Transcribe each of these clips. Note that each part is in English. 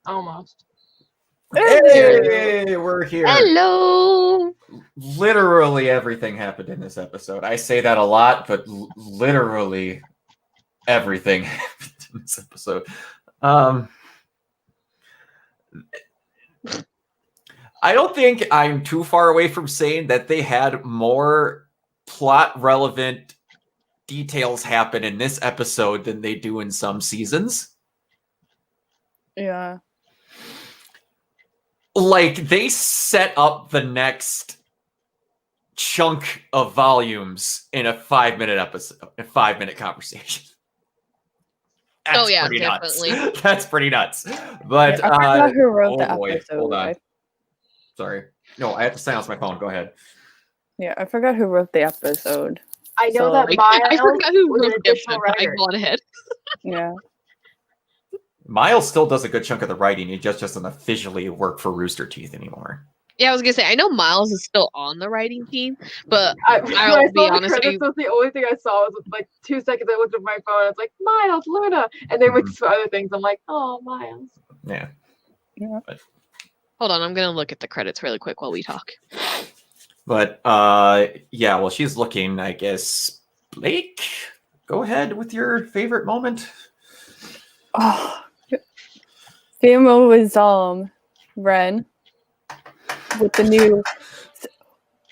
Almost. Hey, we're here. Hello. Literally everything happened in this episode. I say that a lot, but literally everything happened in this episode. I don't think I'm too far away from saying that they had more plot relevant details happen in this episode than they do in some seasons. Yeah. Like, they set up the next chunk of volumes in a 5-minute episode, a 5-minute conversation. That's pretty definitely. Nuts. That's pretty nuts. But I forgot who wrote the episode. Hold on. Sorry. No, I have to silence my phone. Go ahead. Yeah, I forgot who wrote the episode. I know that I forgot who was an wrote the additional episode, but I writer. go on ahead. Yeah. Miles still does a good chunk of the writing. He just doesn't officially work for Rooster Teeth anymore. Yeah, I was gonna say I know Miles is still on the writing team, but When I'll I be saw the honest with credits, you. that's the only thing I saw. Was like 2 seconds. I looked at my phone. It's like Miles, Luna, and then with other things, I'm like, oh, Miles. Yeah. Hold on, I'm gonna look at the credits really quick while we talk. But yeah, well, she's looking, I guess. Blake, go ahead with your favorite moment. Oh, Famo was Ren with the new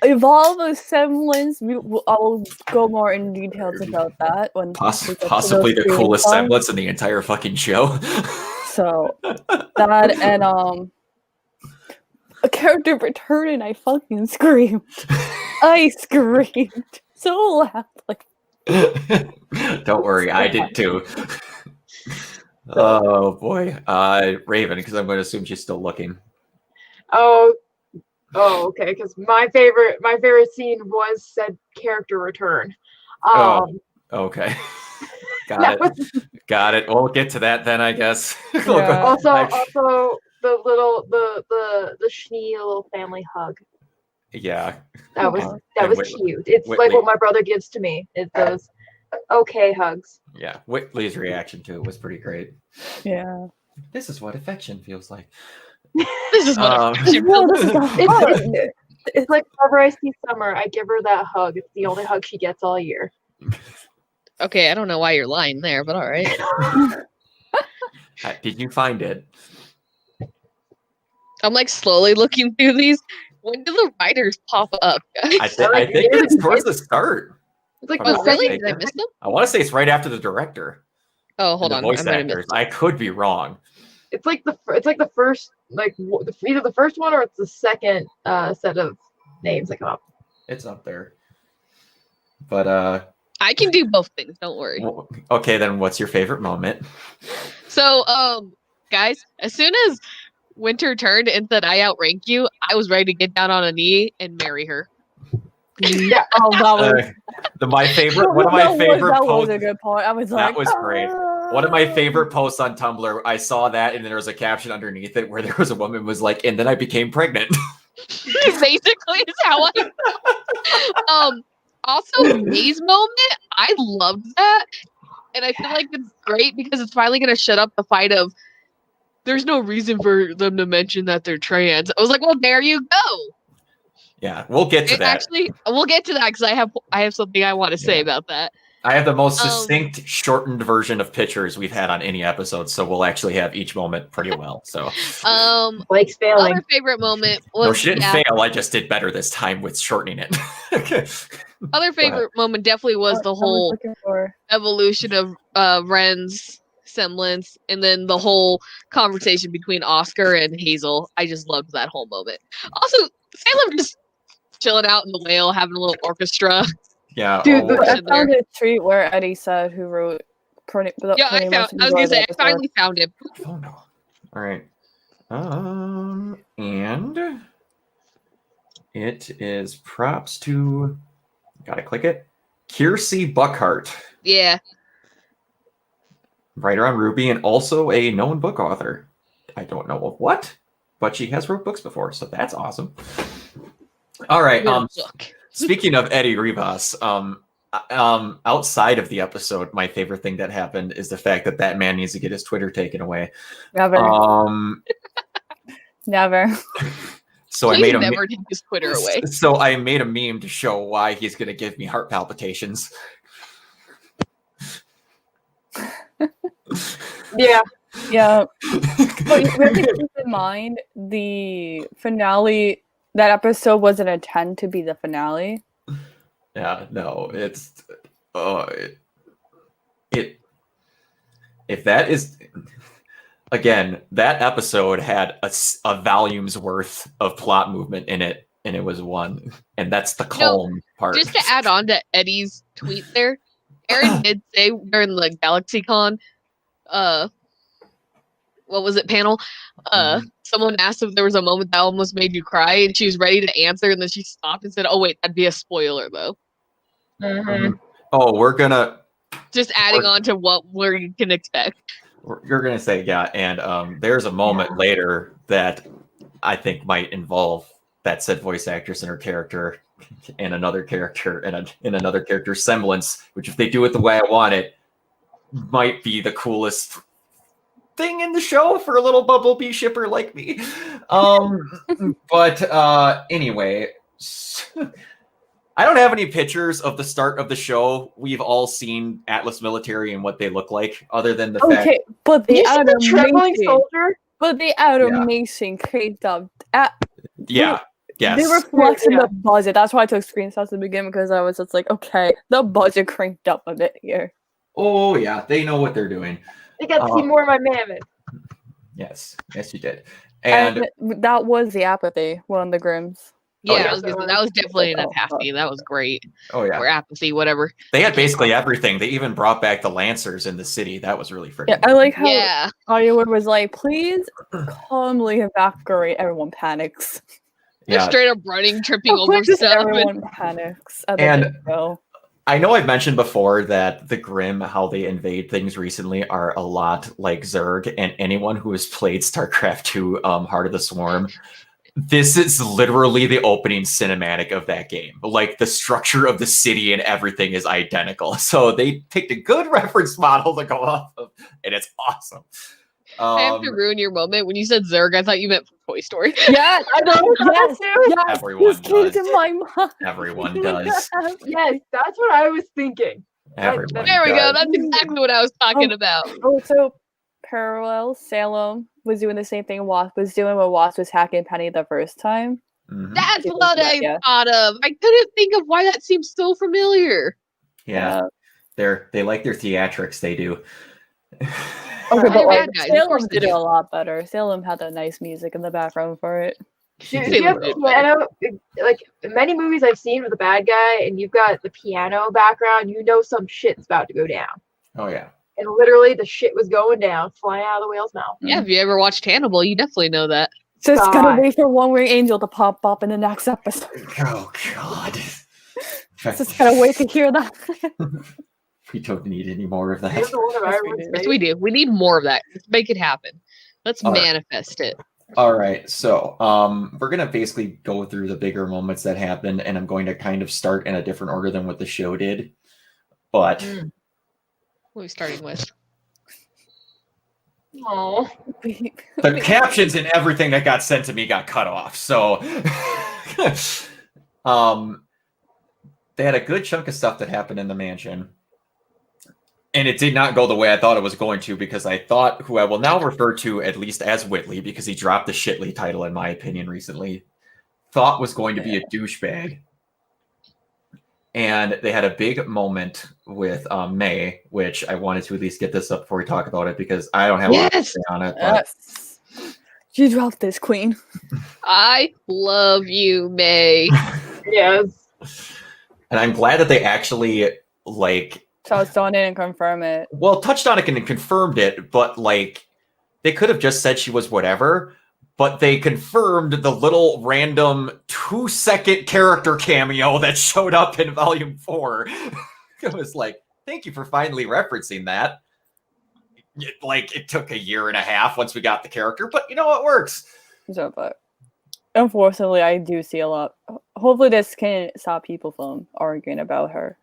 evolve a semblance. I'll go more in details about that when Possibly the coolest semblance in the entire fucking show. So that and a character returned and I fucking screamed. I screamed so loud. Like, don't worry, I did too. Oh boy, Raven, because I'm going to assume she's still looking. Oh, okay. Because my favorite scene was said character return. Okay. Got it. We'll get to that then, I guess. Yeah. Also, the Schnee little family hug. Yeah. That was cute. It's Whitley. like what my brother gives to me. It's those okay hugs. Yeah. Whitley's reaction to it was pretty great. yeah. This is what affection feels like. This is what affection feels like. It's like whenever I see Summer, I give her that hug. It's the only hug she gets all year. Okay, I don't know why you're lying there, but all right. Did you find it? I'm like slowly looking through these. When do the writers pop up, guys? I think it's towards the start. It's like Oh, the really? second. Did I miss them? I want to say it's right after the director. Oh, hold and on. the voice I might have actors. missed I could be wrong. It's like the first, like either the first one or it's the second set of names that come up. It's up there. But I can do both things. Don't worry. okay, then what's your favorite moment? So, guys, as soon as Winter turned and said, "I outrank you," I was ready to get down on a knee and marry her. Yeah. Oh, that was My favorite. One of my favorite that was posts. a good point. I was like, That was great. One of my favorite posts on Tumblr. I saw that, and then there was a caption underneath it where there was a woman was like, "And then I became pregnant." Basically, is how I. Also, May's moment, I loved that, and I feel like it's great because it's finally going to shut up the fight of. There's no reason for them to mention that they're trans. I was like, well, there you go. Yeah, we'll get to that. Actually, we'll get to that because I have something I want to say about that. I have the most succinct, shortened version of pictures we've had on any episode, so we'll actually have each moment pretty well. So, Blake's failing. Other favorite moment was no, she didn't fail. I just did better this time with shortening it. Other favorite moment definitely was the whole evolution of Ren's semblance, and then the whole conversation between Oscar and Hazel. I just loved that whole moment. Also, Salem just chilling out in the whale, having a little orchestra. Yeah, dude, I found a tweet where Eddie said who wrote pretty. Yeah, I was gonna say I finally found it. Oh no! All right, and it is props to. Gotta click it. Kiersey Buckhart. Yeah. Writer on RWBY and also a known book author. I don't know of what, but she has wrote books before, so that's awesome. All right. Speaking of Eddie Rivas, outside of the episode, my favorite thing that happened is the fact that man needs to get his Twitter taken away. Never. Never. So Please I made a never take his Twitter away. So I made a meme to show why he's going to give me heart palpitations. Yeah. Yeah. But you have to keep in mind the finale. That episode wasn't intended to be the finale. Yeah, no, it's if that is, again, that episode had a volume's worth of plot movement in it, and it was one, and that's the calm part. Just to add on to Eddie's tweet there, Aaron did say during the GalaxyCon, what was it, panel? Someone asked if there was a moment that almost made you cry, and she was ready to answer, and then she stopped and said, "Oh wait, that'd be a spoiler though." Oh, we're gonna just adding on to what we can expect. You're gonna say yeah, and there's a moment later that I think might involve that said voice actress and her character, and another character, and in another character's semblance. Which, if they do it the way I want it, might be the coolest thing in the show for a little Bumblebee shipper like me. But anyway, I don't have any pictures of the start of the show. We've all seen Atlas Military and what they look like, other than the fact. Okay, but the traveling soldier. But the animation cranked up. Yeah. Yes. They were flexing the budget. That's why I took screenshots at the beginning, because I was just like, okay, the budget cranked up a bit here. Oh yeah, they know what they're doing. I got to see more of my mammoth. Yes, you did. And that was the apathy, one of the Grims. Yeah, that was definitely an apathy. That was great. Oh yeah, or apathy, whatever. They had basically everything. They even brought back the Lancers in the city. That was really freaking. Yeah, I like how Hollywood was like, "Please calmly evacuate." Everyone panics. They're straight up running, tripping over stuff. Everyone panics. And I know I've mentioned before that the Grimm, how they invade things recently, are a lot like Zerg, and anyone who has played StarCraft 2 Heart of the Swarm, this is literally the opening cinematic of that game. Like, the structure of the city and everything is identical. So they picked a good reference model to go off of, and it's awesome. I have to ruin your moment. When you said Zerg, I thought you meant from Toy Story. Yeah, I know. Yes, everyone does. In my mind. Everyone does. Yes, that's what I was thinking. Everyone there we go. That's exactly what I was talking about. Also, parallel, Salem was doing the same thing Wasp was doing when Wasp was hacking Penny the first time. Mm-hmm. That's what I thought of. I couldn't think of why that seems so familiar. Yeah. They like their theatrics, they do. Okay, but like, Salem did it a lot better. Salem had that nice music in the background for it. If you have piano, like many movies I've seen with a bad guy, and you've got the piano background, you know some shit's about to go down. Oh yeah. And literally, the shit was going down, flying out of the whale's mouth. Yeah, if you ever watched Hannibal, you definitely know that. Just gotta wait for One Winged Angel to pop up in the next episode. Oh god. Just gotta wait to hear that. We don't need any more of that. Yes, we do. We need more of that. Let's make it happen. Let's manifest it. All right. So we're going to basically go through the bigger moments that happened, and I'm going to kind of start in a different order than what the show did. But what are we starting with? Oh, the captions and everything that got sent to me got cut off. So they had a good chunk of stuff that happened in the mansion. And it did not go the way I thought it was going to, because I thought who I will now refer to at least as Whitley, because he dropped the Shitley title, in my opinion, recently, thought was going to be a douchebag. And they had a big moment with May, which I wanted to at least get this up before we talk about it, because I don't have a lot to say on it. But... You dropped this, Queen. I love you, May. Yes. And I'm glad that they actually, touched on it and confirmed it. Well, touched on it and confirmed it, but they could have just said she was whatever, but they confirmed the little random 2-second character cameo that showed up in Volume 4. It was like, thank you for finally referencing that. It took a year and a half once we got the character, but you know, it works. So, but unfortunately, I do see a lot. Hopefully this can stop people from arguing about her.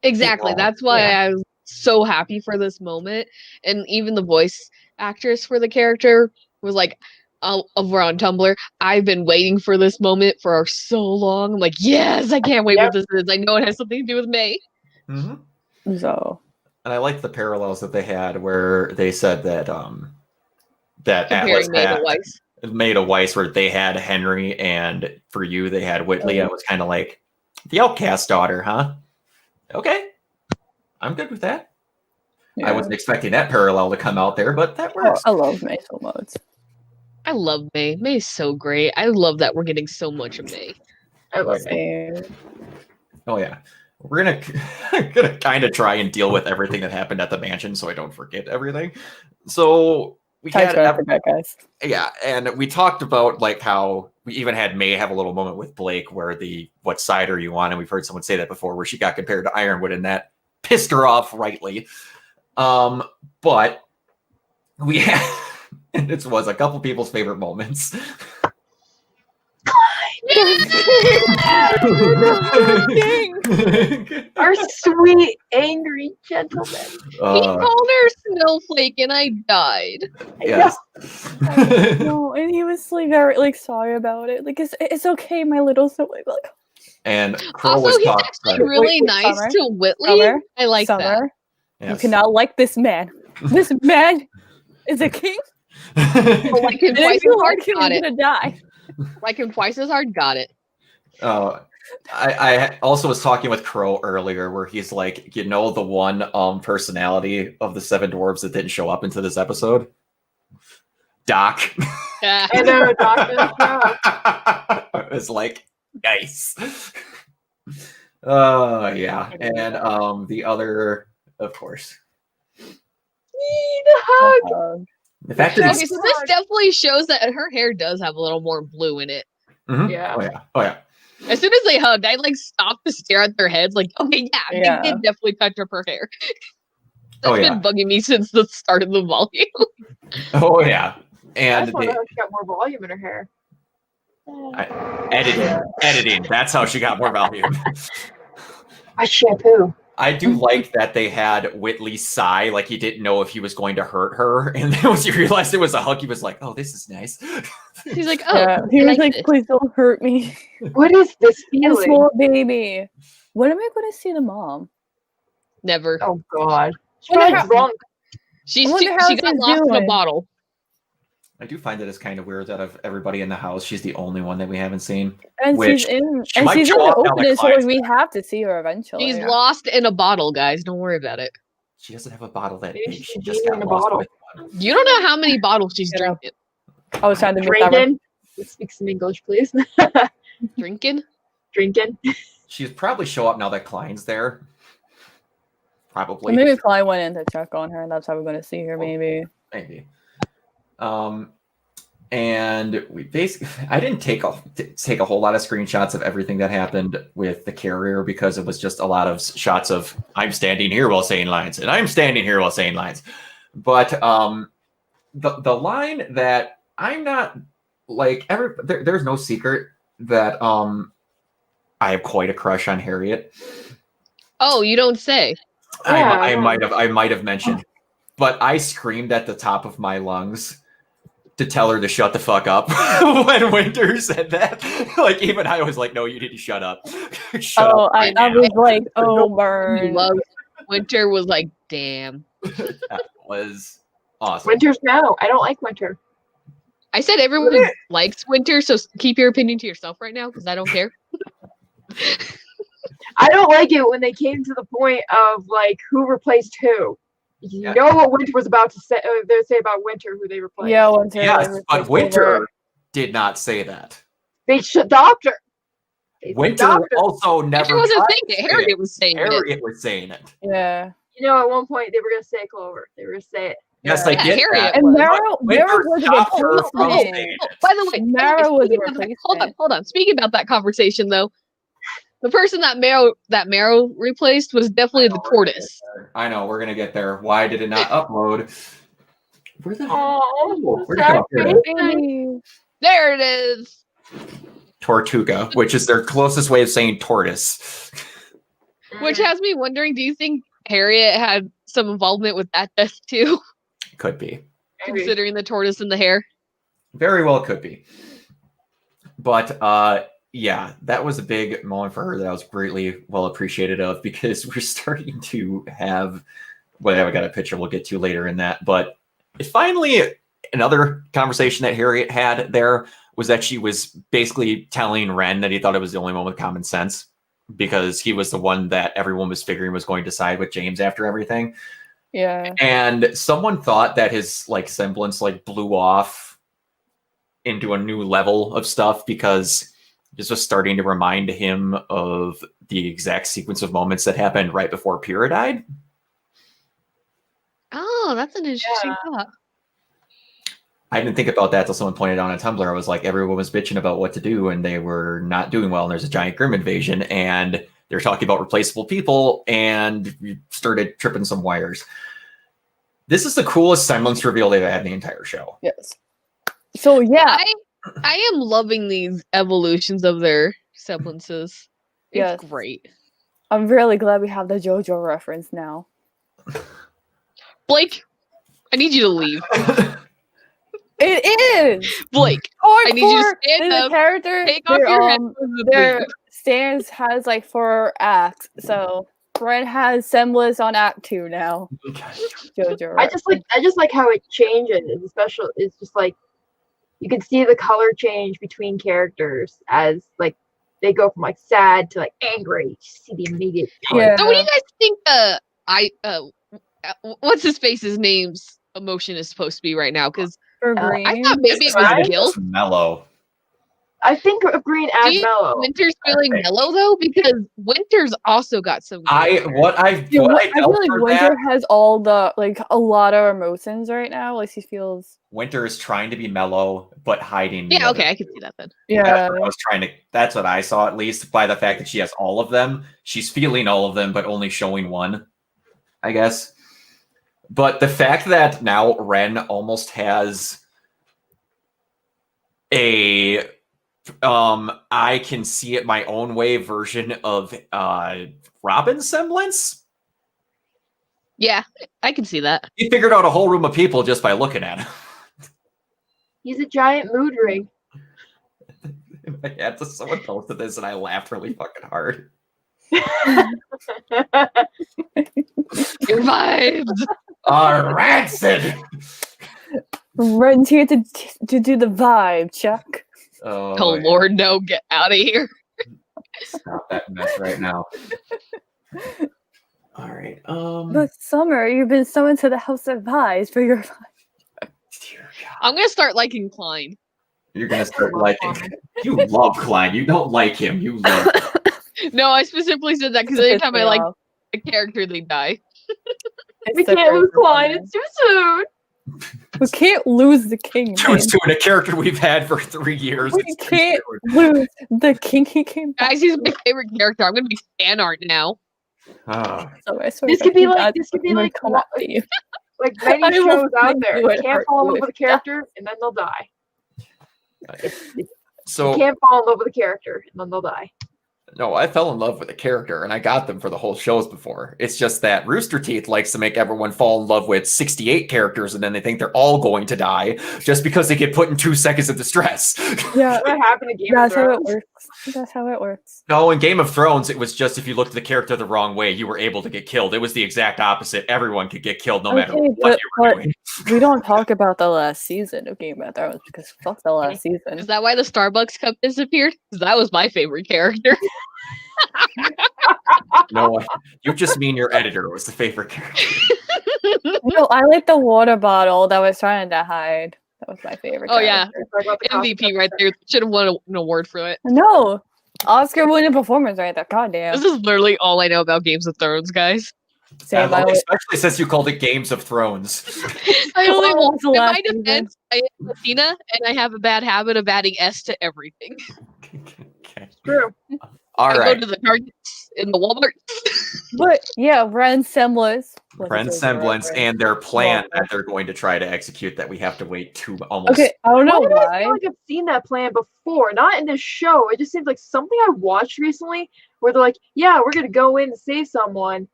Exactly. know, That's why yeah. I was so happy for this moment. And even the voice actress for the character was like, over on Tumblr, I've been waiting for this moment for so long. I'm like, yes, I can't wait Yep. what this is. I know it has something to do with May. Mm-hmm. So. And I like the parallels that they had where they said that that Atlas Comparing May to had Weiss. made a Weiss where they had Henry, and for you they had Whitley. Oh. I was kind of like the outcast daughter, huh? Okay, I'm good with that. Yeah. I wasn't expecting that parallel to come out there, but that works. I love May so much. I love May. May is so great. I love that we're getting so much of May. I love it. Oh yeah, we're gonna kind of try and deal with everything that happened at the mansion, so I don't forget everything. So we had guys. yeah, and we talked about like how we even had May have a little moment with Blake where the what side are you on, and we've heard someone say that before, where she got compared to Ironwood, and that pissed her off rightly. But we had, and it was a couple people's favorite moments. Our sweet, angry gentleman. He called her Snowflake and I died. Yes. No, and he was like very like sorry about it. Like it's okay, my little Snowflake. Like, And Crow Also, was he's talking. actually really Wait, nice Summer? to Whitley. Summer? I like that. Summer, you Yes. cannot like this man. This man is a king. But like him And twice if you as hard, like him, got you're it. gonna die. Like him twice as hard, got it. I also was talking with Crow earlier where he's like, the one personality of the seven dwarves that didn't show up into this episode? Doc. Yeah. I know, Dr. It's like, nice. Yeah. And the other, of course. Need a hug. The fact Okay, that so this definitely shows that her hair does have a little more blue in it. Mhm. Yeah. Oh yeah. As soon as they hugged, I like stopped to stare at their heads. Like, okay, Yeah. they did definitely touch up her hair. That's Oh, yeah. been bugging me since the start of the volume. Oh yeah. I And just wonder how she got more volume in her hair. editing. That's how she got more volume. I shampoo. I do like that they had Whitley sigh like he didn't know if he was going to hurt her, and then once he realized it was a hug, he was like, "Oh, this is nice." He's like, oh, Yeah, he I was like, this. please don't hurt me. What is this And feeling? small baby. When am I going to see the mom? Never. Oh God. She's Wonder probably how- drunk. She I wonder how got she's lost in a doing. bottle. I do find that it's kind of weird that of everybody in the house, she's the only one that we haven't seen. And Which she's in. she And might she's in show the up now, like opening, so clients. we have to see her eventually. She's lost in a bottle, guys. Don't worry about it. She doesn't have a bottle that Maybe big. she's She just in got a lost bottle. with one. You don't know how many bottles she's Yeah. drinking. I was trying to make that. Drinking. Speak some English, please. Drinking? Drinking. She'd probably show up now that Klein's there. Probably. Maybe Fly went in to check on her, and that's how we're going to see her. Maybe. Maybe. And we basically, I didn't take a whole lot of screenshots of everything that happened with the carrier because it was just a lot of shots of I'm standing here while saying lines and I'm standing here while saying lines. But the line that I'm not like there's no secret that I have quite a crush on Harriet. Oh, you don't say. I might have mentioned, but I screamed at the top of my lungs to tell her to shut the fuck up when Winter said that. Like even I was like, "No, you need to shut up." Shut up I now. was like, oh, You burn. love Winter was like, damn. That was awesome. Winter's no. I don't like winter. I said everyone likes Winter, so keep your opinion to yourself right now because I don't care. I don't like it when they came to the point of like who replaced who. You Yeah. know what Winter was about to say. They say about Winter who they replaced. Yeah, Winter. Yes, but Winter did not say that. They should adopt her. They should Winter adopt her. also Winter never wasn't tried saying to it. say Harriet was saying it. Harriet was saying it. Yeah. You know, at one point they were gonna say Clover. They were gonna say it. Yes, Yeah. I get Harriet that. And was. Meryl Winter was a stopped her from replacement. saying it. By the way, Mara was speaking a of that- replacement. hold on. Speaking about that conversation, though, the person that Marrow replaced was definitely the tortoise. I know, we're gonna get there. Why did it not upload? Where the Oh, where'd it go? Here it is. Baby. There it is. Tortuga, which is their closest way of saying tortoise. Which has me wondering, do you think Harriet had some involvement with that death too? Could be. Maybe. Considering the tortoise and the hare. Very well could be. But yeah, that was a big moment for her that I was greatly well appreciated of, because we're starting to have, well, I got a picture we'll get to later in that, but it finally, another conversation that Harriet had there was that she was basically telling Ren that he thought it was the only one with common sense, because he was the one that everyone was figuring was going to side with James after everything. Yeah. And someone thought that his like semblance like blew off into a new level of stuff, because this was starting to remind him of the exact sequence of moments that happened right before Pyrrha died. Oh, that's an interesting thought. I didn't think about that until someone pointed out on Tumblr. I was like, everyone was bitching about what to do and they were not doing well. And there's a giant Grim invasion and they're talking about replaceable people, and we started tripping some wires. This is the coolest semblance reveal they've had in the entire show. Yes. So yeah, I am loving these evolutions of their semblances. It's Yes. great. I'm really glad we have the JoJo reference now. Blake, I need you to leave. It is. Blake, I need you to stand the up, character. take off their, your headphones and their leave. stance has like 4 acts, so Ren has semblance on Act 2 now. JoJo. I just like how it changes. It's special. It's just like you can see the color change between characters as like they go from like sad to like angry. You see the immediate. Yeah. So what do you guys think what's his face's name's emotion is supposed to be right now? Because For I green. I thought maybe it Right? was guilt. Mellow. I think of Green Do as you mellow. Winter's feeling mellow though, because Winter's also got some. I I feel like Winter has all the like a lot of emotions right now. Like she feels. Winter is trying to be mellow, but hiding. the Yeah, other okay, I can two. see that then. Yeah. That's what I saw, at least by the fact that she has all of them. She's feeling all of them, but only showing one, I guess. But the fact that now Ren almost has a I can see it my own way version of Robin's semblance. Yeah, I can see that. He figured out a whole room of people just by looking at him. He's a giant mood ring. Someone posted this and I laughed really fucking hard. Your vibes. Rancid. Ren's here to do the vibe, Chuck. Oh yeah. Lord, no! Get out of here. Stop that mess right now. All right. But Summer, you've been summoned to the House of Vibes for your. Dear God. I'm gonna start liking Klein. You're gonna start liking. You love Klein. You don't like him. You love him. No, I specifically said that because anytime I like a character, they die. We can't lose Klein. It's too soon. We can't lose the king. Too soon. A character we've had for 3 years. We It's too can't soon. lose the king. He came back. Guys, he's my favorite character. I'm gonna be fan art now. Ah. So I swear This to could be God, like come at you. like many I will shows out make there. you You can't hurt fall in you love with a if you character and then they'll die. You So can't fall in love with a character and then they'll die. no, I fell in love with a character and I got them for the whole shows before. It's just that Rooster Teeth likes to make everyone fall in love with 68 characters and then they think they're all going to die just because they get put in 2 seconds of distress. Yeah, What happened to Game of that's how it Thrones? works. That's how it works. No, in Game of Thrones, it was just if you looked at the character the wrong way, you were able to get killed. It was the exact opposite. Everyone could get killed no matter Okay, what you were but doing. we don't talk about the last season of Game of Thrones because fuck the last Is season. that why the Starbucks cup disappeared? Because that was my favorite character. No, you just mean your editor was the favorite character. No, I like the water bottle that was trying to hide. That was my favorite. Oh, yeah. character. Talk about the MVP right there. Should have won an award for it. No, Oscar-winning performance right there. God damn. This is literally all I know about Games of Thrones, guys. Same, I was- Especially since you called it Games of Thrones. I only Well, want the in last my season. defense, I am Latina, and I have a bad habit of adding S to everything. Okay. True. All I right. go to the Targets in the Walmart. But yeah, Ren's semblance. Friend semblance and their plan that they're going to try to execute that we have to wait to almost. Okay, I don't know Why do I why. feel like I've seen that plan before? Not in this show. It just seems like something I watched recently where they're like, yeah, we're gonna go in and save someone,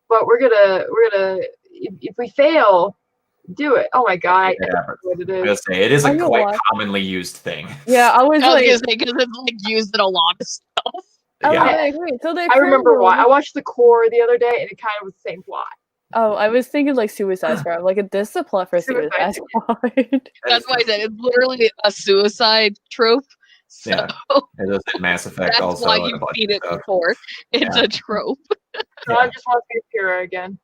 but we're gonna if we fail, do it. Oh my god, what it is. It is a quite commonly used thing. Yeah, I was like, because it's like used in a lot of stuff. Yeah. So I remember why. I watched The Core the other day, and it kind of was the same plot. Oh, I was thinking like Suicide Squad. Like, this is a plot for Suicide Squad. That's why I said it's literally a suicide trope. So Yeah, it is in Mass Effect that's also. why you've seen it before. It's a trope. So I just want to be Pyrrha again.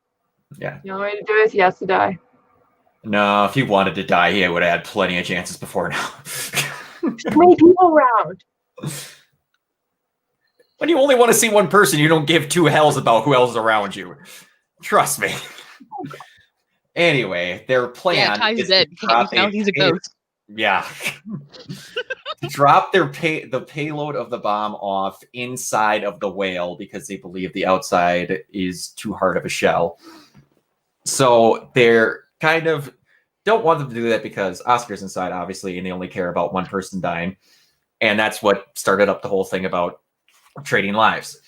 Yeah. The only way to do it is he has to die. No, if he wanted to die, he would have had plenty of chances before now. Too many people around. When you only want to see one person, you don't give two hells about who else is around you. Trust me. Anyway, their plan Ty's is dead. to drop Now he's a ghost. Yeah. Drop the payload of the bomb off inside of the whale because they believe the outside is too hard of a shell. So they're kind of don't want them to do that because Oscar's inside, obviously, and they only care about one person dying. And that's what started up the whole thing about trading lives.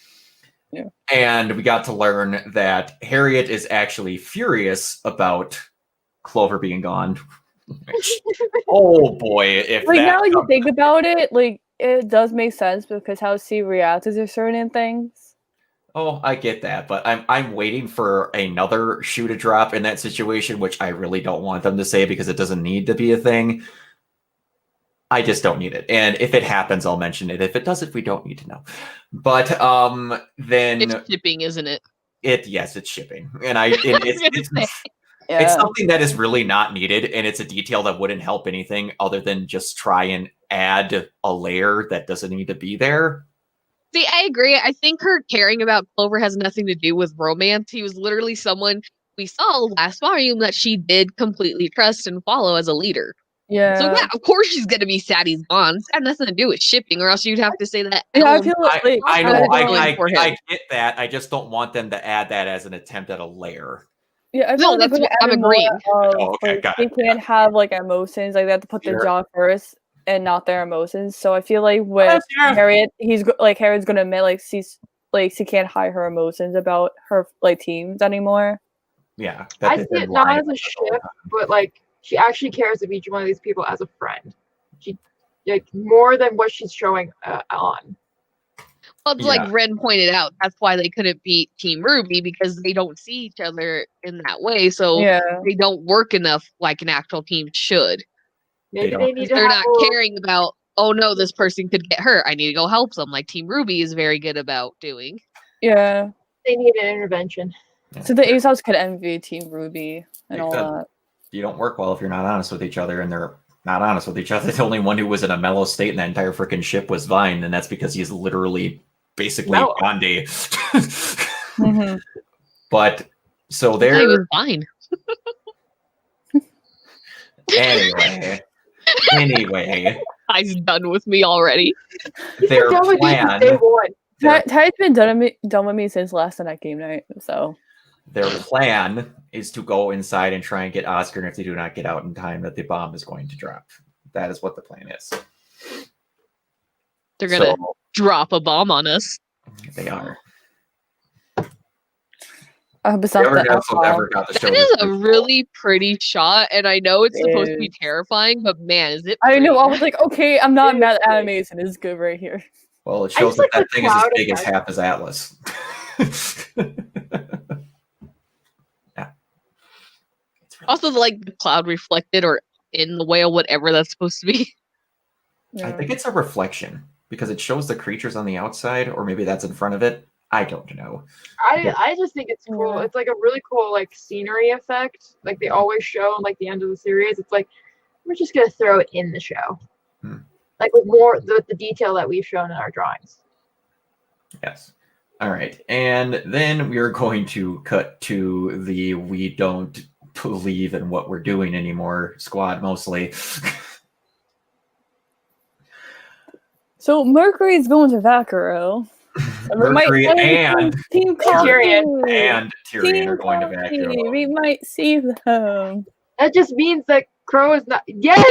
Yeah. And we got to learn that Harriet is actually furious about Clover being gone. Oh boy, if like now you think about it, like it does make sense because how she reacts to certain things. Oh, I get that, but I'm waiting for another shoe to drop in that situation, which I really don't want them to say because it doesn't need to be a thing. I just don't need it. And if it happens, I'll mention it. If it doesn't, we don't need to know. But then it's shipping, isn't it? Yes, it's shipping. And it's something that is really not needed, and it's a detail that wouldn't help anything other than just try and add a layer that doesn't need to be there. See, I agree. I think her caring about Clover has nothing to do with romance. He was literally someone we saw last volume that she did completely trust and follow as a leader. Yeah. So yeah, of course she's gonna be sad he's gone. It's got nothing to do with shipping, or else you'd have to say that. Yeah, I feel like I know, I get that. I just don't want them to add that as an attempt at a layer. Yeah, I feel no, that's I'm agreeing. They can't have like emotions, like they have to put their job first and not their emotions. So I feel like with Harriet, Harriet's gonna admit like she can't hide her emotions about her like teams anymore. Yeah, I see it not as a ship, but like she actually cares of each one of these people as a friend. She like more than what she's showing on. Well, it's like Ren pointed out, that's why they couldn't beat Team Ruby because they don't see each other in that way. So they don't work enough like an actual team should. Maybe they need to. They're not caring about. Oh no, this person could get hurt. I need to go help them, like Team Ruby is very good about doing. Yeah, they need an intervention. So the Aesop's could envy Team Ruby and all that. You don't work well if you're not honest with each other, and they're not honest with each other. The only one who was in a mellow state in that entire freaking ship was Vine, and that's because he's literally basically Gandhi. Mm-hmm. But so there. He was fine. Anyway. He's done with me already. Their plan. Ty's been done with me since last night game night, so. Their plan is to go inside and try and get Oscar, and if they do not get out in time, that the bomb is going to drop. That is what the plan is. They're going to drop a bomb on us. They are. That is a really pretty shot, and I know it's supposed to be terrifying, but man, is it pretty. I know, I was like, okay, I'm not mad at animation. It's good right here. Well, it shows that thing is as big as half as Atlas. Also, like the cloud reflected or in the whale, whatever that's supposed to be. Yeah. I think it's a reflection because it shows the creatures on the outside, or maybe that's in front of it. I don't know. I just think it's cool. It's like a really cool like scenery effect, like they always show in like the end of the series. It's like we're just gonna throw it in the show, like with more the detail that we've shown in our drawings. Yes. All right, and then we are going to cut to the we don't believe in what we're doing anymore squad mostly. So Mercury's going to Vaquero. Mercury and Tyrion are going to Vaquero. We might see them. That just means that Crow is not. Yes.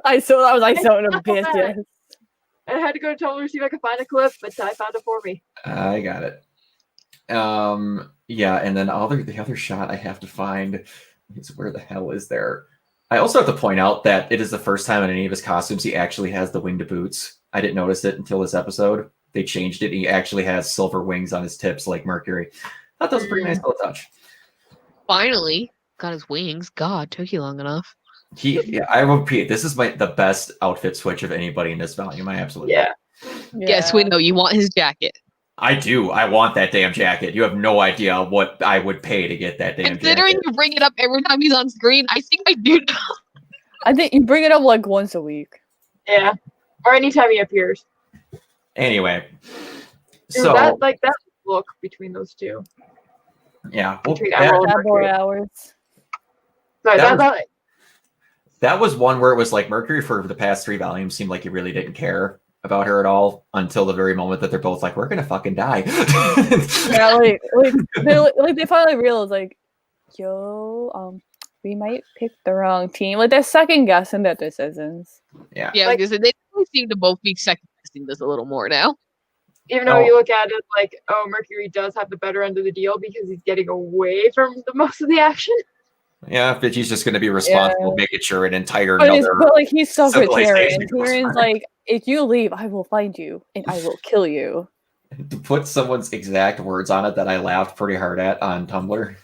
I was so pissed. Yes. I had to go to Tumblr to see if I could find a clip, but Ty found it for me. I got it. Yeah, and then the other shot I have to find is where the hell is there? I also have to point out that it is the first time in any of his costumes he actually has the winged boots. I didn't notice it until this episode. They changed it. He actually has silver wings on his tips like Mercury. I thought that was a pretty nice little touch. Finally got his wings. God, took you long enough. I repeat, this is the best outfit switch of anybody in this volume. I absolutely Yes, we know you want his jacket. I do. I want that damn jacket. You have no idea what I would pay to get that damn jacket. Considering you bring it up every time he's on screen, I think I do know. I think you bring it up like once a week. Yeah. Or anytime he appears. Anyway. Dude, So that look between those two. Yeah. Between Emerald and Mercury. Hours. Sorry, that was one where it was like Mercury for the past 3 volumes seemed like he really didn't care about her at all until the very moment that they're both like, we're gonna fucking die. Yeah, they finally realized like, yo, we might pick the wrong team. Like they're second guessing their decisions. Yeah. Yeah, because they seem to both be second guessing this a little more now. Even though you look at it like, oh, Mercury does have the better end of the deal because he's getting away from most of the action. Yeah, Vigi's just going to be responsible, making sure an entire but like he's stuck with Tyrion. Tyrion's right. like, if you leave, I will find you and I will kill you. To put someone's exact words on it that I laughed pretty hard at on Tumblr.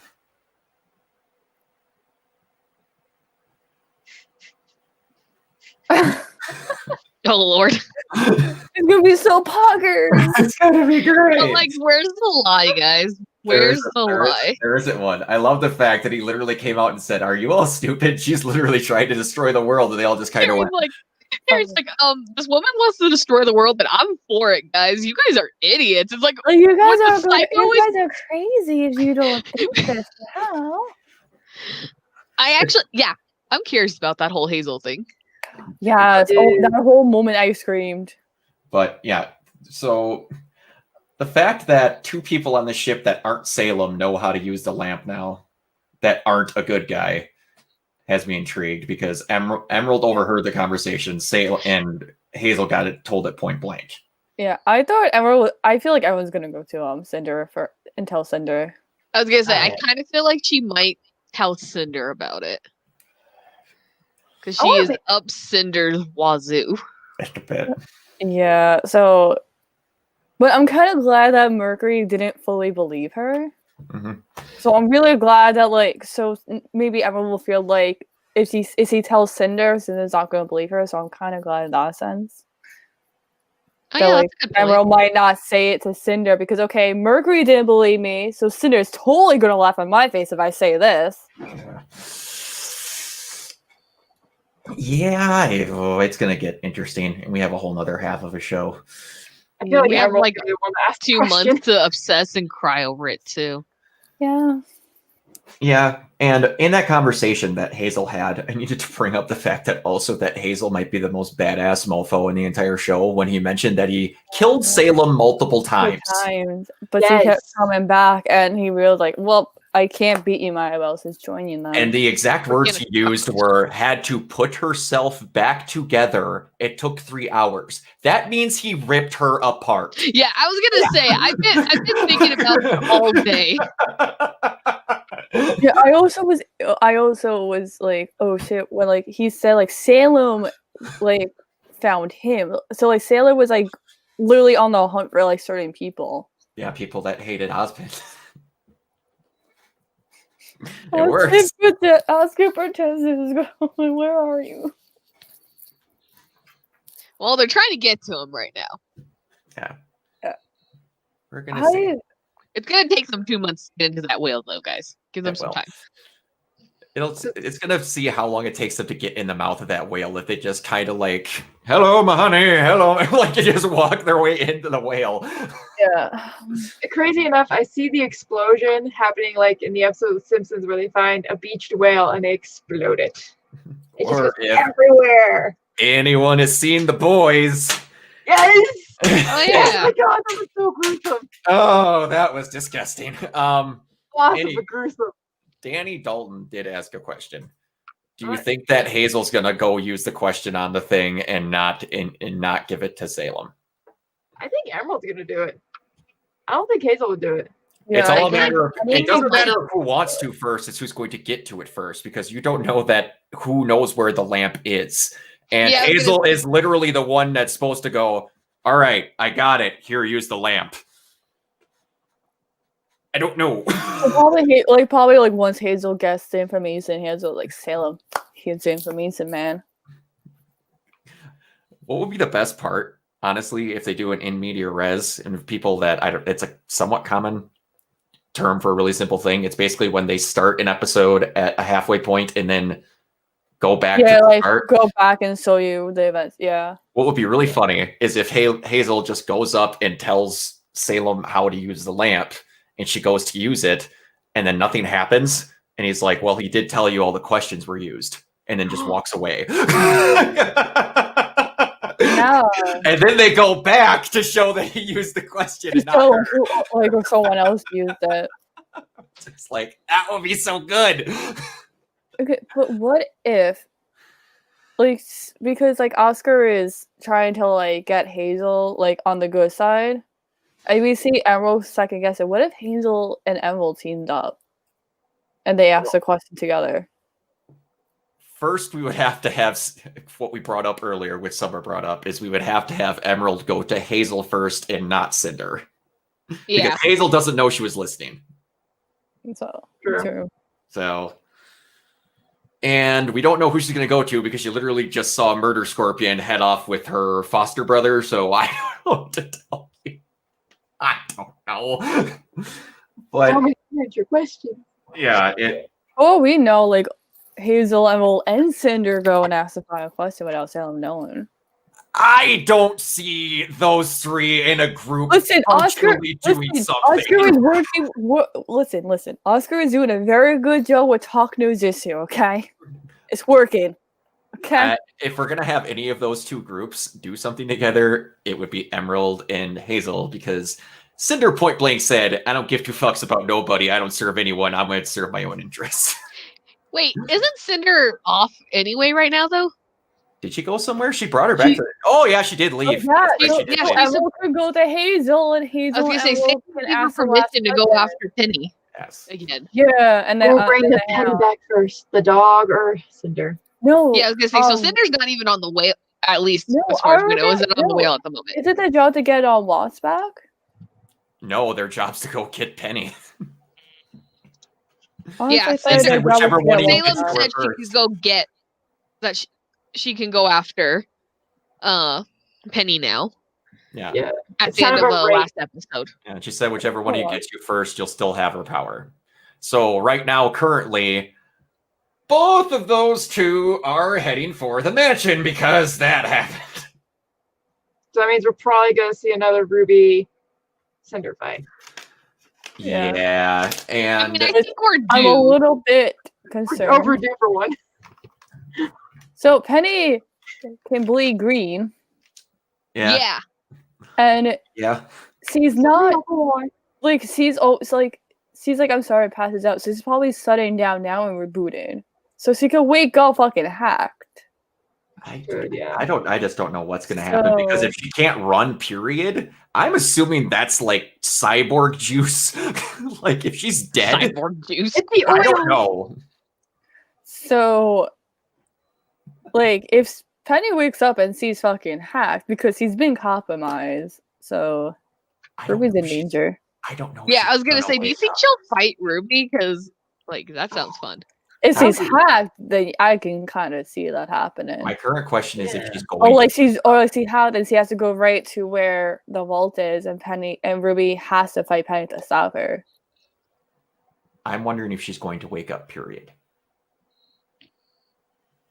Oh Lord. It's gonna be so poggers. It's gonna be great. But like, where's the lie, guys? Where's the lie? There isn't one. I love the fact that he literally came out and said, "Are you all stupid? She's literally trying to destroy the world," and they all just kind of went. He's like, this woman wants to destroy the world, but I'm for it, guys. You guys are idiots. It's like, you guys are crazy if you don't think this. How? I'm curious about that whole Hazel thing. Yeah, that whole moment I screamed. But yeah, so the fact that 2 people on the ship that aren't Salem know how to use the lamp now, that aren't a good guy, has me intrigued because Emerald overheard the conversation. Salem and Hazel got it told it point blank. Yeah, I thought Emerald. I feel like everyone's gonna go to Cinder and tell Cinder. I was gonna say I kind of feel like she might tell Cinder about it because she is up Cinder's wazoo. Just a bit. Yeah. So, but I'm kind of glad that Mercury didn't fully believe her. Mm-hmm. So I'm really glad that maybe everyone will feel like if he tells Cinder, Cinder's not going to believe her. So I'm kind of glad in that sense. Emerald might not say it to Cinder because Mercury didn't believe me, so Cinder's totally going to laugh in my face if I say this. Yeah, it's going to get interesting, and we have a whole nother half of a show. I feel like we have like 2 months to obsess and cry over it too. Yeah. Yeah, and in that conversation that Hazel had, I needed to bring up the fact that Hazel might be the most badass mofo in the entire show when he mentioned that he killed Salem multiple times. But he kept coming back, and he realized, well, I can't beat you, Maya Wells is joining them. And the exact words he used were, had to put herself back together. It took 3 hours. That means he ripped her apart. Yeah, I was gonna say, I've been thinking about it all day. Yeah, I also was like, oh shit, when he said Salem found him. So Salem was literally on the hunt for certain people. Yeah, people that hated Osmond. It works. Oscar Cortez is going. Where are you? Well, they're trying to get to him right now. Yeah. We're gonna see. It's gonna take them 2 months to get into that whale, though, guys. Give them some time. It's gonna see how long it takes them to get in the mouth of that whale. If they just kind of hello, my honey, hello, they just walk their way into the whale. Yeah. Crazy enough, I see the explosion happening in the episode of The Simpsons where they find a beached whale and they explode it. It just goes everywhere. Anyone has seen The Boys? Yes. Oh yeah. Oh my god, that was so gruesome. Oh, that was disgusting. Awesome, but gruesome. Danny Dalton did ask a question. Do you think that Hazel's gonna go use the question on the thing and not give it to Salem? I think Emerald's gonna do it. I don't think Hazel would do it. Yeah, it's all a matter of it doesn't matter who wants to first, it's who's going to get to it first, because you don't know that who knows where the lamp is. And Hazel is literally the one that's supposed to go, all right, I got it. Here, use the lamp. I don't know. Probably once Hazel gets the information, Hazel like Salem, here's the information, man. What would be the best part, honestly, if they do an in media res and people that it's a somewhat common term for a really simple thing. It's basically when they start an episode at a halfway point and then go back to the start. Go back and show you the events. Yeah. What would be really funny is if Hazel just goes up and tells Salem how to use the lamp, and she goes to use it, and then nothing happens, and he's like, well, he did tell you all the questions were used, and then just walks away. No. And then they go back to show that he used the question and not her. Or someone else used it. It's like, that would be so good. Okay, but what if, because Oscar is trying to get Hazel on the good side, and we see Emerald second guess it. What if Hazel and Emerald teamed up, and they asked the question together? First, we would have to have what we brought up earlier, which Summer brought up, is we would have to have Emerald go to Hazel first and not Cinder. Yeah. Because Hazel doesn't know she was listening. True. So, and we don't know who she's going to go to because she literally just saw Murder Scorpion head off with her foster brother, so I don't know what to tell you. I don't know. But here's your question. Yeah. We know, Hazel, Emerald, and Cinder go and ask the final question without Salem knowing. I don't see those three in a group. Listen, Oscar is working. Listen. Oscar is doing a very good job with Talk News issue. Okay, it's working. Okay. If we're gonna have any of those two groups do something together, it would be Emerald and Hazel, because Cinder point blank said, "I don't give two fucks about nobody. I don't serve anyone. I'm going to serve my own interests." Wait, isn't Cinder off anyway right now, though? Did she go somewhere? She brought her back to... Oh, yeah, she did leave. Emerald could go to Hazel, and Hazel. I was going to say, give her permission to go after Penny. Yes. Again. Yeah, and then... We'll bring the Penny back first. The dog or Cinder? No. Yeah, I was going to say, so Cinder's not even on the way, at least as far as we know. Isn't on the whale at the moment. Is it their job to get Watts back? No, their job's to go get Penny. Yeah, whichever one Salem said she can go get that. She can go after Penny now. Yeah. At the end of the last episode. Yeah, and she said whichever one of you gets you first, you'll still have her power. So right now, currently, both of those two are heading for the mansion because that happened. So that means we're probably going to see another Ruby Cinder fight. Yeah, and I mean, I think we're due. I'm a little bit concerned. We're overdue for one. So Penny can bleed green. Yeah. And she's not she's I'm sorry, passes out. So she's probably shutting down now and rebooting. So she could wake up fucking hacked. I just don't know what's gonna happen, because if she can't run, period, I'm assuming that's cyborg juice. If she's dead, cyborg juice. I don't know. So, if Penny wakes up and sees fucking hacked because he's been compromised, so Ruby's in danger. I don't know. Yeah, I was gonna say, do you think she'll fight Ruby? Because that sounds fun. If she's hacked, then I can kind of see that happening. My current question is if she's going. She's hacked, and she has to go right to where the vault is, and Ruby has to fight Penny to stop her. I'm wondering if she's going to wake up. Period.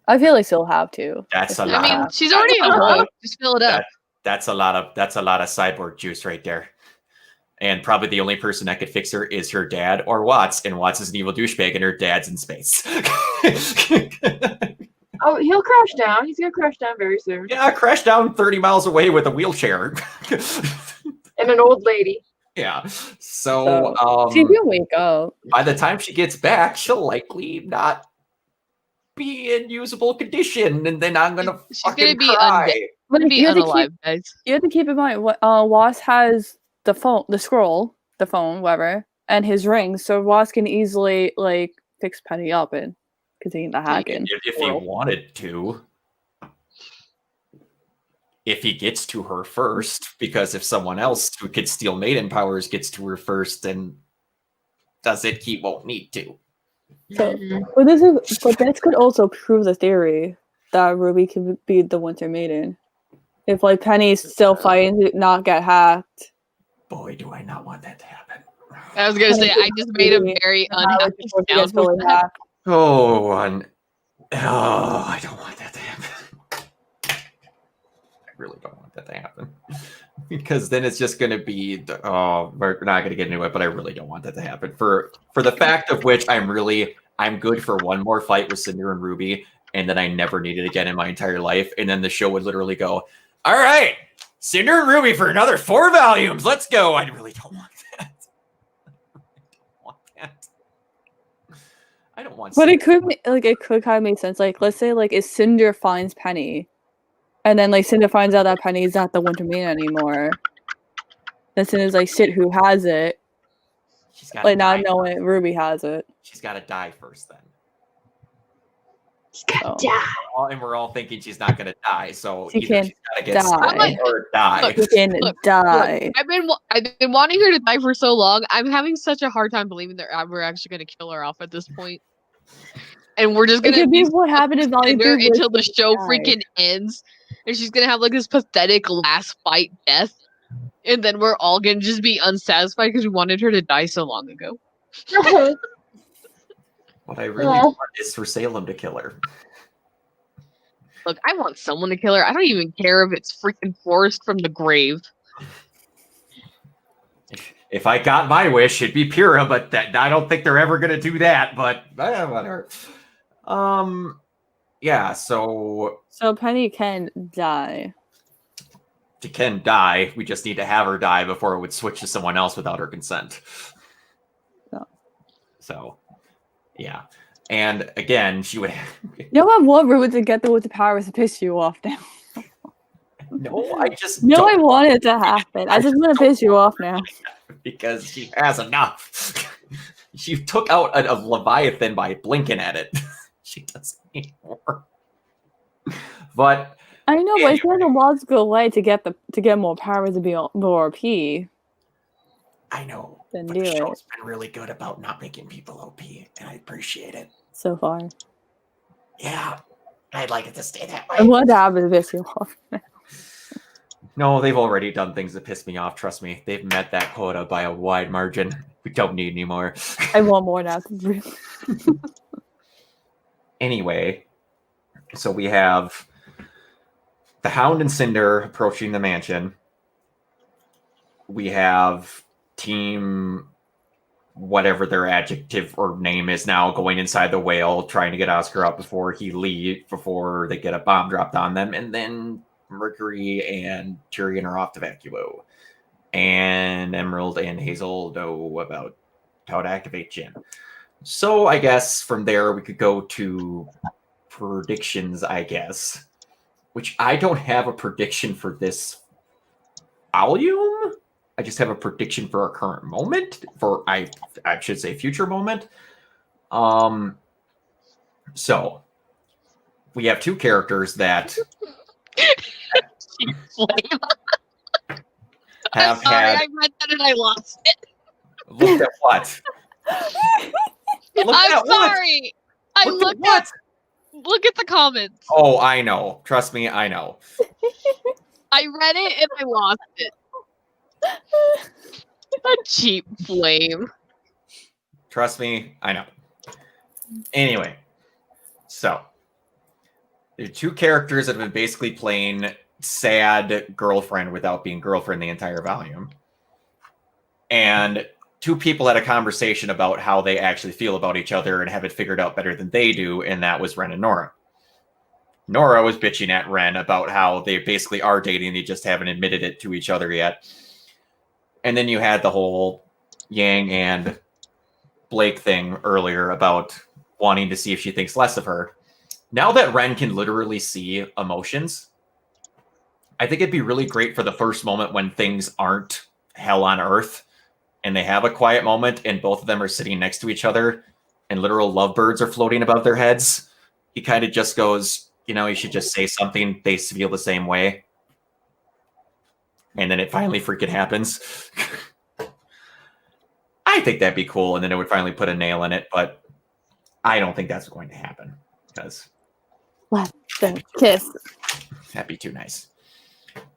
I feel like she'll have to. That's a lot. I mean, she's already in the hole. Just fill it up. That's a lot of cyborg juice right there. And probably the only person that could fix her is her dad or Watts, and Watts is an evil douchebag, and her dad's in space. Oh, he'll crash down. He's gonna crash down very soon. Yeah, crash down 30 miles away with a wheelchair. And an old lady. Yeah. So she can wake up. By the time she gets back, she'll likely not be in usable condition, and then I'm gonna She's fucking gonna be cry. Gonna be unalive, guys. You have to keep in mind what Wasp has the phone, the scroll, the phone, whatever, and his ring, so Wasp can easily like fix Penny up and continue the hacking. If he wanted to. If he gets to her first, because if someone else who could steal maiden powers gets to her first, then does it? He won't need to. So, but this could also prove the theory that Ruby can be the Winter Maiden. If like Penny's still fighting to not get hacked. Boy, do I not want that to happen. I was gonna say I just made a very unhappy sound with that. I don't want that to happen. I really don't want that to happen. Because then it's just going to be, we're not going to get into it, but I really don't want that to happen. For the fact of which I'm good for one more fight with Cinder and Ruby, and then I never need it again in my entire life. And then the show would literally go, all right, Cinder and Ruby for another 4 volumes. Let's go. I really don't want that. I don't want But Cinder. it could kind of make sense. Like, let's say like if Cinder finds Penny, and then like Cinder finds out that Penny's not the Winter Maiden anymore. Then Cinder's like, shit, who has it? Like not knowing Ruby has it. She's got to die first, then. She's got to die. And we're all thinking she's not going to die, so She can she's got to get die. or die. She can die. Look, I've been wanting her to die for so long. I'm having such a hard time believing that we're actually going to kill her off at this point. And we're just going to be what happened in Volume 2 until the show freaking ends. And she's going to have like this pathetic last fight death. And then we're all going to just be unsatisfied because we wanted her to die so long ago. What I really want is for Salem to kill her. Look, I want someone to kill her. I don't even care if it's freaking Forrest from the grave. If I got my wish, it'd be Pyrrha, but I don't think they're ever going to do that. But whatever. Yeah. So Penny can die. She can die. We just need to have her die before it would switch to someone else without her consent. So, yeah. And again, she would. You know, I want Ruby to get the powers to piss you off now. No, I just. I want it to happen. I just want to piss you off now. Because she has enough. She took out a Leviathan by blinking at it. She doesn't need more. But. I know, but it's like a logical way to get more powers to be more OP. I know, but the show's been really good about not making people OP, and I appreciate it. So far. Yeah, I'd like it to stay that way. And what happened to piss you off? No, they've already done things that piss me off, trust me. They've met that quota by a wide margin. We don't need any more. I want more now. Anyway, so we have the Hound and Cinder approaching the mansion. We have Team whatever their adjective or name is now going inside the whale, trying to get Oscar out before they get a bomb dropped on them. And then Mercury and Tyrion are off to Vacuo. And Emerald and Hazel know about how to activate Jinn. So I guess from there we could go to predictions, I guess. Which I don't have a prediction for this volume. I just have a prediction for our current moment. I should say future moment. So we have 2 characters that have had. I read that and I lost it. Look at what? I'm sorry. I looked at. Look at the comments. Oh, I know. Trust me, I know. I read it and I lost it. A cheap flame. Trust me, I know. Anyway, so there are 2 characters that have been basically playing sad girlfriend without being girlfriend the entire volume. And 2 people had a conversation about how they actually feel about each other and have it figured out better than they do, and that was Ren and Nora. Nora was bitching at Ren about how they basically are dating, they just haven't admitted it to each other yet. And then you had the whole Yang and Blake thing earlier about wanting to see if she thinks less of her. now that Ren can literally see emotions, I think it'd be really great for the first moment when things aren't hell on earth and they have a quiet moment and both of them are sitting next to each other and literal lovebirds are floating above their heads. He kind of just goes, you should just say something. They feel the same way. And then it finally freaking happens. I think that'd be cool. And then it would finally put a nail in it. But I don't think that's going to happen. Because let them kiss. That'd be too nice.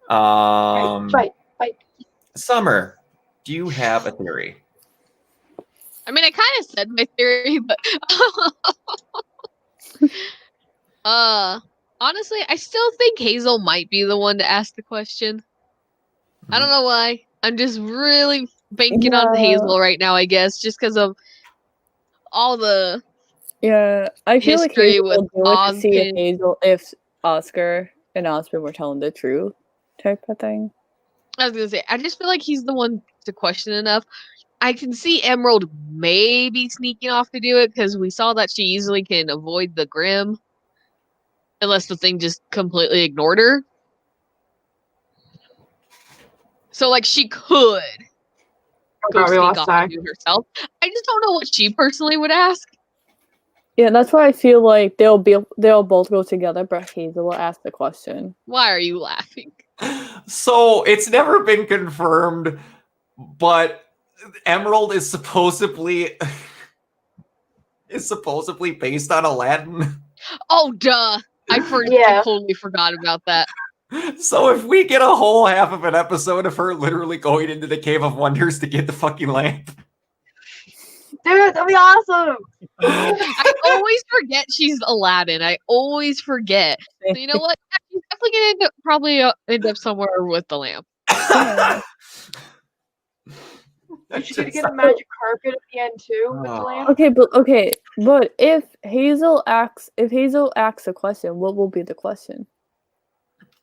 Bye. Summer, do you have a theory? I mean, I kind of said my theory, but honestly, I still think Hazel might be the one to ask the question. I don't know why. I'm just really banking on Hazel right now, I guess, just because of all the I feel like history Hazel with would do it to see if Ozpin. Hazel, if Oscar and Ozpin were telling the truth, type of thing. I was gonna say, I just feel like he's the one to question enough. I can see Emerald maybe sneaking off to do it because we saw that she easily can avoid the Grim, unless the thing just completely ignored her. So, like, she could go sneak off and do it herself. I just don't know what she personally would ask. Yeah, that's why I feel like they'll both go together, but Hazel will ask the question. Why are you laughing? So it's never been confirmed, but Emerald is supposedly based on Aladdin. Oh, duh! I totally forgot about that. So if we get a whole half of an episode of her literally going into the Cave of Wonders to get the fucking lamp. Dude, that'd be awesome. I always forget she's Aladdin. I always forget. So you know what? She's definitely gonna probably end up somewhere with the lamp. She's gonna get a magic carpet at the end too with the lamp. But if Hazel asks a question, what will be the question?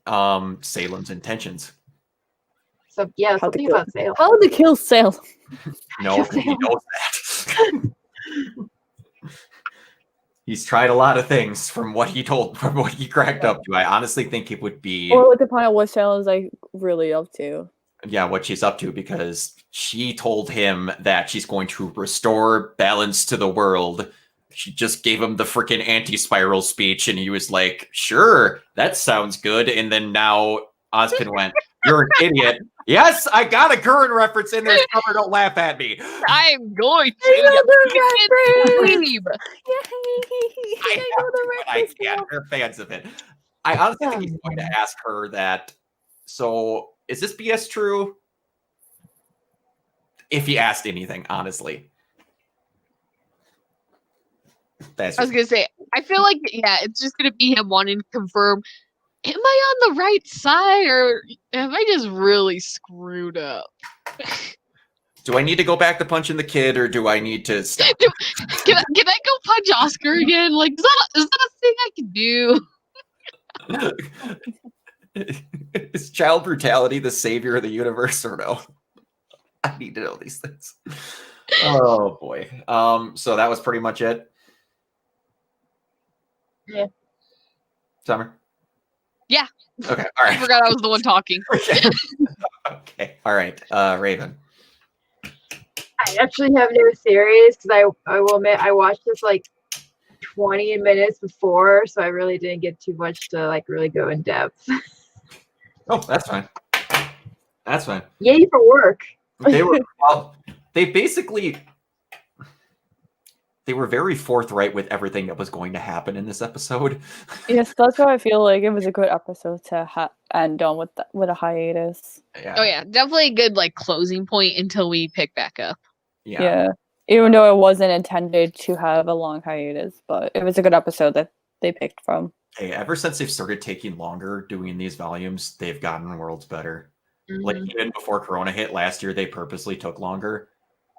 Salem's intentions. So yeah, something about Salem. How to kill Salem? No, he knows that. He's tried a lot of things from what he cracked up to. I honestly think it would be, or with the point of what Salem's like really up to. Yeah, what she's up to, because she told him that she's going to restore balance to the world. She just gave him the freaking anti-spiral speech, and he was like, "Sure, that sounds good." And then now Ozpin went, "You're an idiot." Yes, I got a current reference in there. Summer, don't laugh at me. I am going to. I know I can't. We're fans of it. I honestly think he's going to ask her that. So, is this BS true? If he asked anything, honestly. I was going to say, I feel like, it's just going to be him wanting to confirm, am I on the right side, or have I just really screwed up? Do I need to go back to punching the kid, or do I need to stop? Can I go punch Oscar again? Like, is that a thing I can do? Is child brutality the savior of the universe, or no? I need to know these things. Oh boy. So that was pretty much it. Yeah. Summer? Yeah. Okay. All right. I forgot I was the one talking. Okay. All right. Raven. I actually have no theories because I will admit I watched this like 20 minutes before, so I really didn't get too much to like really go in depth. Oh, that's fine. That's fine. Yay for work. They were they were very forthright with everything that was going to happen in this episode. Yes, that's why I feel like it was a good episode to end on with a hiatus. Yeah. Oh yeah, definitely a good like closing point until we pick back up. Yeah. Even though it wasn't intended to have a long hiatus, but it was a good episode that they picked from. Hey, ever since they've started taking longer doing these volumes, they've gotten worlds better. Mm-hmm. Like even before Corona hit last year, they purposely took longer,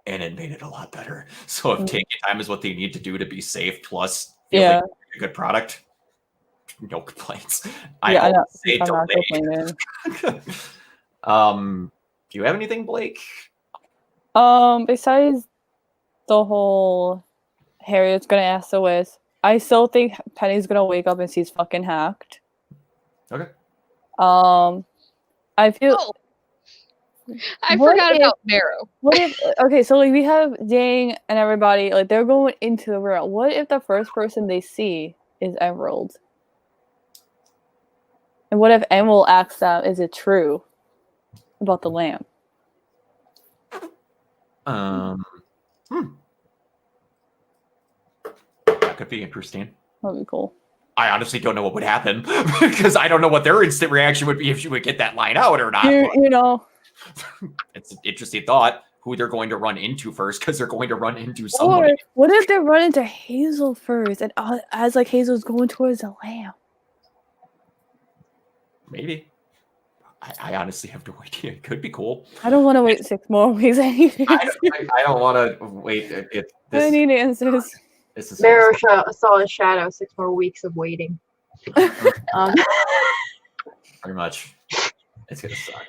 and it made it a lot better. So if taking time is what they need to do to be safe, plus feel like a good product, no complaints. I'm not complaining. Do you have anything, Blake? Besides the whole Harriet's gonna ask the Wiz, I still think Penny's gonna wake up and she's fucking hacked. Okay. I feel. Oh, I forgot about Marrow. What if? Okay, so like we have Jang and everybody, like they're going into the world. What if the first person they see is Emerald? And what if Emerald asks them, "Is it true about the lamp?" That could be interesting. That'd be cool. I honestly don't know what would happen because I don't know what their instant reaction would be if she would get that line out or not. You know, it's an interesting thought who they're going to run into first because they're going to run into somebody. Or what if they run into Hazel first, and as like Hazel's going towards the lamp? Maybe. I honestly have no idea. It could be cool. I don't want to wait 6 more weeks. I don't want to wait. I need answers. Marrow saw a shadow. 6 more weeks of waiting. Pretty much. It's gonna suck.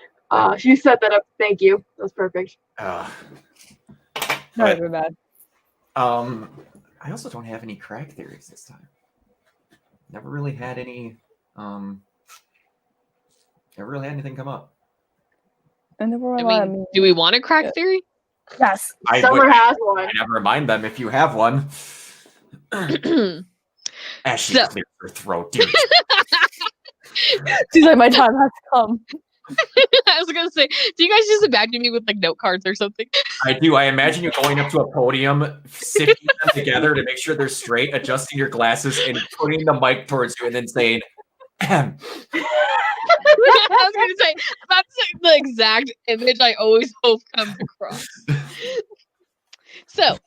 She set that up. Thank you. That was perfect. Not very bad. I also don't have any crack theories this time. Never really had any. Never really had anything come up. I mean, do we want a crack theory? Yes. Summer has one. I never remind them if you have one. As she clears her throat, dude. She's like, my time has come. I was gonna say, do you guys just imagine me with like note cards or something? I do. I imagine you going up to a podium, sifting them together to make sure they're straight, adjusting your glasses, and putting the mic towards you, and then saying, I was gonna say that's like the exact image I always hope comes across. So,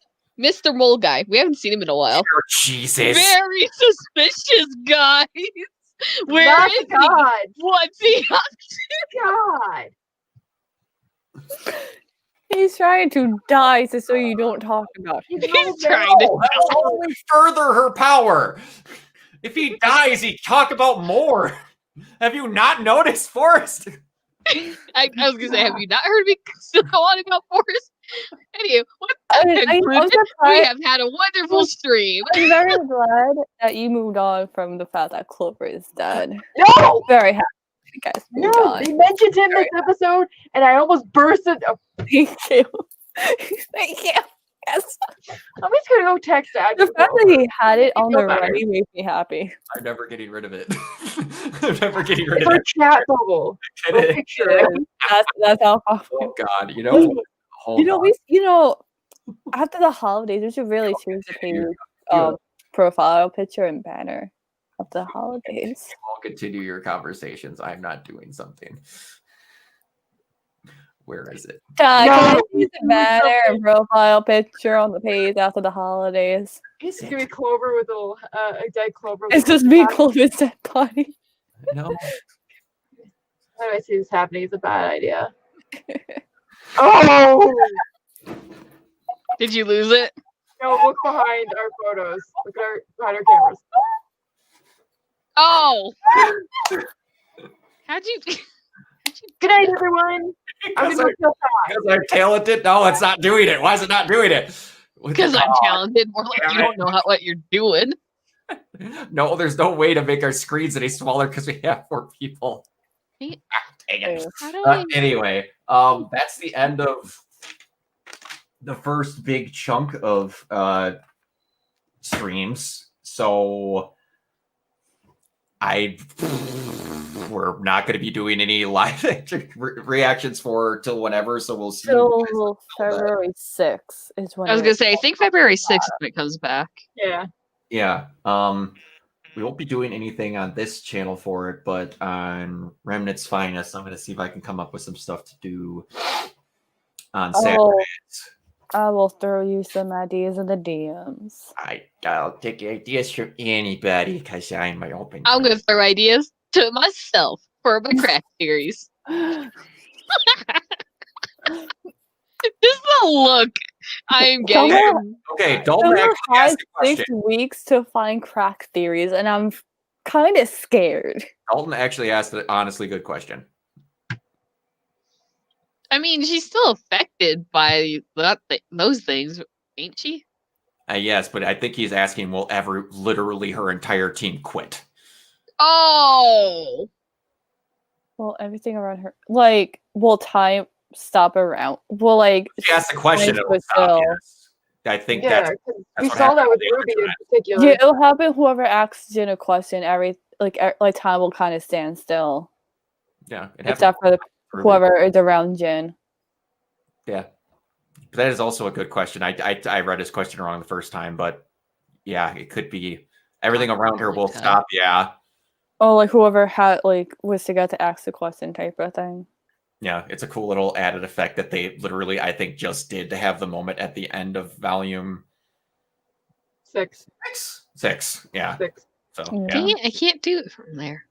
Mr. Mole Guy, we haven't seen him in a while. Oh, Jesus. Very suspicious, guys. Where That's is God. he? What's he up to? God. He's trying to die so you don't talk about him. He's trying to That'll only further her power. If he dies, he talk about more. Have you not noticed, Forrest? I was gonna say, have you not heard me still go on about Forrest? Anyway, we have had a wonderful stream. I'm very glad that you moved on from the fact that Clover is dead. No! Very happy. Guys, No, they mentioned him this episode, and I almost bursted. Thank you. Thank you. Yes. I'm just gonna go text Dad. The fact that he had it on the ready makes me happy. I'm never getting rid of it. I'm never getting rid of It's it. a chat bubble. A picture. That's how powerful. Oh God, you know. After the holidays, we should really change the page, profile picture and banner of the holidays. I'll continue your conversations. I'm not doing something. Where is it? Can I use the banner and profile picture on the page after the holidays? It's gonna be Clover with a dead Clover. It's just me, Clover's dead body. No. Why do I see this happening? It's a bad idea. Oh! Did you lose it? No, look behind our photos. Look behind our cameras. Oh! How'd you? Good night, everyone. Because I'm talented? No, it's not doing it. Why is it not doing it? Because I'm talented. More like you don't know what you're doing. No, there's no way to make our screens any smaller because we have 4 people. Dang it. Anyway, that's the end of the first big chunk of streams. So we're not going to be doing any live reactions till whenever. So we'll see. Till February 6th is when I was going to say, I think February 6th when it comes back. Yeah. Yeah. We won't be doing anything on this channel for it, but on Remnant's Finest, I'm going to see if I can come up with some stuff to do on Saturdays. I will throw you some ideas in the DMs. I'll take ideas from anybody because I'm my open. I'm going to throw ideas to myself for my craft series. This is the look I'm getting. Okay, Dalton actually asked a question. 6 weeks to find crack theories, and I'm kind of scared. Dalton actually asked an honestly good question. I mean, she's still affected by those things, ain't she? Yes, but I think he's asking, will ever literally her entire team quit? Oh. Well, everything around her, like, will time stop around? Will like? She asked the question. time It'll stop, still- yes. I think Yeah, that's 'cause that's we what saw happened that with with the Ruby in internet. particular. Yeah, it'll happen. Whoever asks Jin a question, like time will kind of stand still, Yeah, it except for Ruby. whoever is around Jin. Yeah, but that is also a good question. I read his question wrong the first time, but yeah, it could be everything around her will stop. Yeah, Oh, like whoever was to get to ask the question type of thing. yeah, it's a cool little added effect that they literally, I think, just did to have the moment at the end of volume 6. 6. Yeah. 6. So Yeah. yeah. I can't do it from there.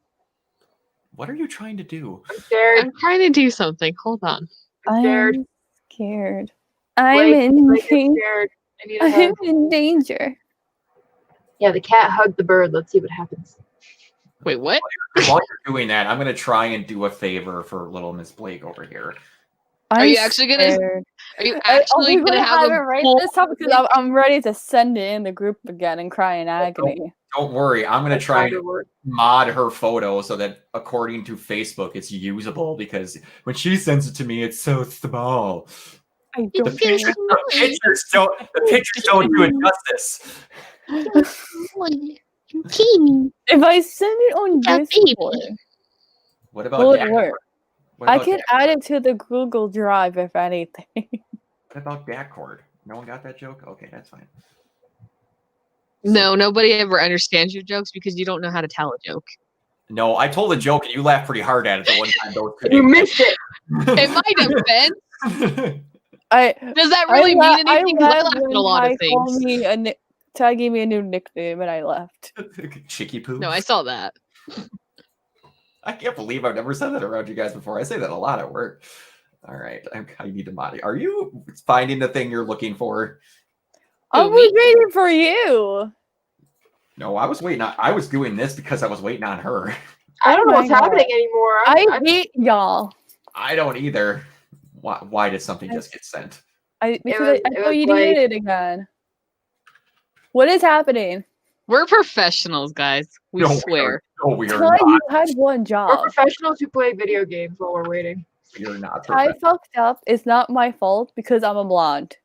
What are you trying to do? I'm scared. I'm trying to do something. Hold on. I'm scared. I'm scared. I'm Blake, in Blake is danger. scared. I need a I'm hug. in danger. Yeah, the cat hugged the bird. Let's see what happens. Wait, what? While you're doing that, I'm gonna try and do a favor for little Miss Blake over here. Are you actually gonna have it a right poll? this time because I'm ready to send it in the group again and cry in agony. Don't worry, I'm gonna That's try kind of and work. mod her photo so that according to Facebook it's usable, because when she sends it to me it's so small. I The don't pictures, the pictures don't do it justice. If I send it on Discord, What about will it Dak? work? What I about can Dak? add it to the Google Drive if anything. What about Dakcord? No one got that joke? Okay, that's fine. No, nobody ever understands your jokes because you don't know how to tell a joke. No, I told a joke and you laughed pretty hard at it the one time. You missed it. In my defense, does that I really mean la- anything? 'Cause I laughed laugh at when a lot of Ty called things. me Ty gave me a new nickname and I left. Chicky poo. No, I saw that. I can't believe I've never said that around you guys before. I say that a lot at work. All right, I need to mod. Are you finding the thing you're looking for? I was waiting for you. No, I was waiting. I was doing this because I was waiting on her. I don't know what's my God. happening anymore. I hate y'all. I don't either. Why did something just get sent? Because I it thought was you like- needed it again. What is happening? We're professionals, guys. We swear. No, we are Ty, you not. had one We're job. professionals who play video games while we're waiting. We are not. I perfect. fucked up. It's not my fault because I'm a blonde.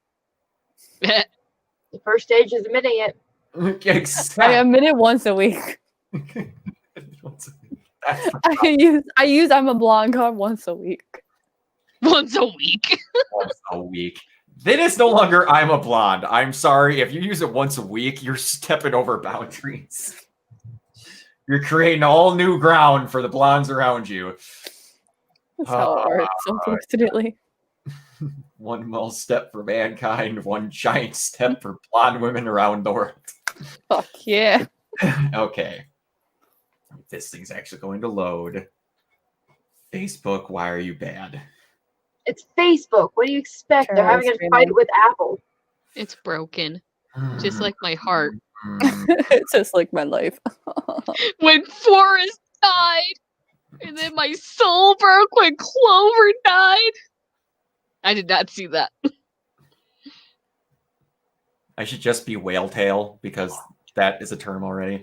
The first stage is admitting it. I admit it once a week. I use I'm a blonde card once a week. Once a week. Once a week. Then it's no longer I'm a blonde. I'm sorry. If you use it once a week, you're stepping over boundaries. You're creating all new ground for the blondes around you. That's how it works, unfortunately. One small step for mankind, one giant step for blonde women around the world. Fuck yeah. Okay. This thing's actually going to load. Facebook, why are you bad? It's Facebook. What do you expect? They're having a fight with Apple. It's broken. Just like my heart. It's just like my life. When Forrest died, and then my soul broke when Clover died. I did not see that. I should just be whale tail because that is a term already.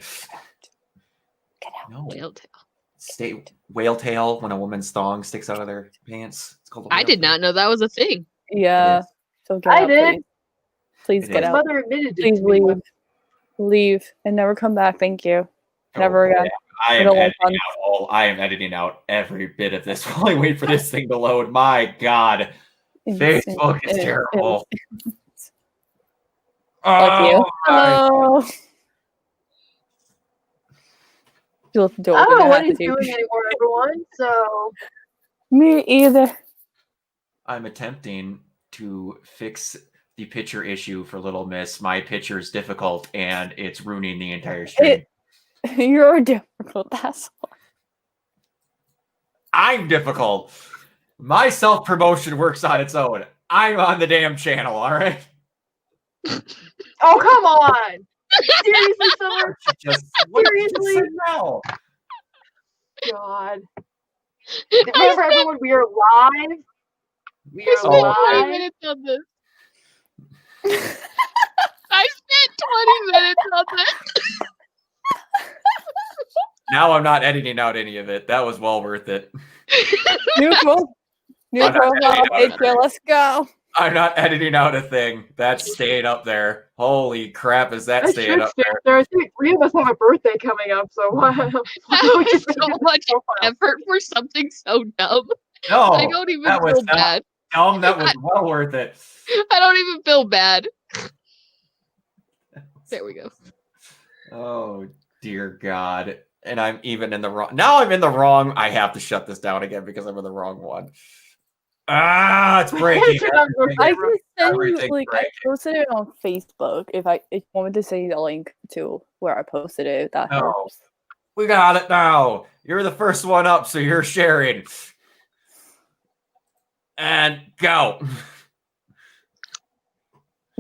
No. Whale tail. Stay whale tail when a woman's thong sticks out of their pants. It's called a I whale did tail. not know that was a thing. Yeah. It is. So get I out, did. Please It get is. out. Mother admitted it Please to me. leave. Leave and never come back. Thank you. Oh, Never again. I I am don't like editing out every bit of this while I wait for this thing to load. My God. Facebook is terrible. Fuck you. my- Oh. You'll do I don't know what it. he's doing anymore, everyone. So Me either. I'm attempting to fix the picture issue for Little Miss. My picture is difficult and it's ruining the entire stream. You're difficult. That's why. I'm difficult. My self-promotion works on its own. I'm on the damn channel, all right? oh come on. Seriously, Summer? What did you Seriously? say now? God. Remember everyone, we are live. We I are spent 5 live. minutes on this. I spent 20 minutes on that. Now I'm not editing out any of it. That was well worth it. New profile picture. Let's go. I'm not editing out a thing. That's staying up there. Holy crap, is that staying up there? I think 3 of us have a birthday coming up, so why? That was so much effort for something so dumb. No, I don't even feel bad. Dumb. That was well worth it. I don't even feel bad. There we go. Oh dear God. And I'm even in the wrong. Now I'm in the wrong. I have to shut this down again because I'm in the wrong one. It's breaking. I can send you, like, I posted it on Facebook if you want me to send you the link to where I posted it. That helps. We got it now. You're the first one up, so you're sharing. And go.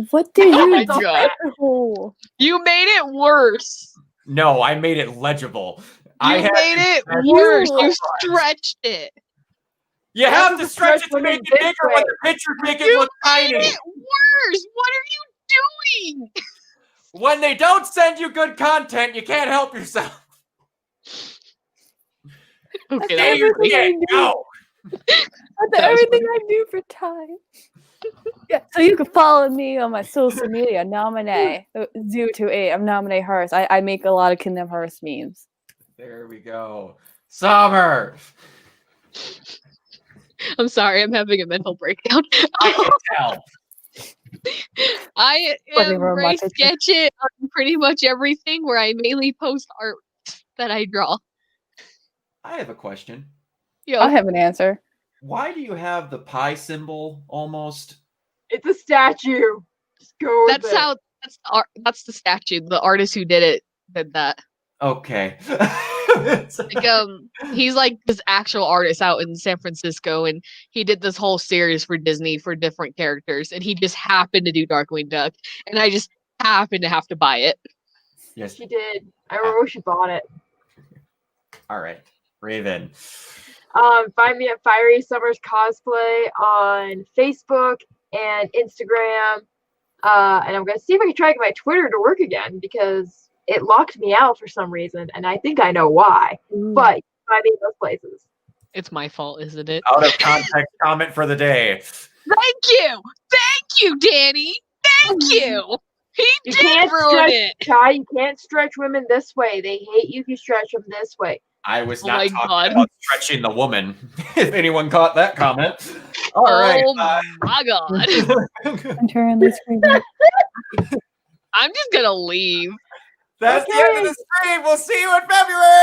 What did you my God. do? You made it worse. No, I made it legible. You made it worse. You stretched it. You have to stretch it to make it bigger when the picture make it look tiny. You made it worse. What are you doing? When they don't send you good content, you can't help yourself. Okay, There you go. That's everything I do for time. Yeah, so you can follow me on my social media, nominate 028. I'm nominate Hearst. I make a lot of Kingdom Hearts memes. There we go. Summer. I'm sorry, I'm having a mental breakdown. I can tell. I am Ray Sketchit on pretty much everything where I mainly post art that I draw. I have a question. Yo. I have an answer. Why do you have the pie symbol almost? It's a statue. Just go with it. That's the statue. The artist who did it did that. Okay. He's like this actual artist out in San Francisco, and he did this whole series for Disney for different characters, and he just happened to do Darkwing Duck, and I just happened to have to buy it. Yes, she did. I remember she bought it. All right, Raven. Find me at Fiery Summers Cosplay on Facebook and Instagram. And I'm gonna see if I can try to get my Twitter to work again because it locked me out for some reason, and I think I know why. But find me in those places. It's my fault, isn't it? Out of context comment for the day. Thank you, Danny. Thank you. You can't ruin it. Kai, you can't stretch women this way. They hate you if you stretch them this way. I was not talking about stretching the woman. If anyone caught that comment. All right. Oh my God. I'm turning the screen. I'm just gonna leave. That's the end of the stream. We'll see you in February.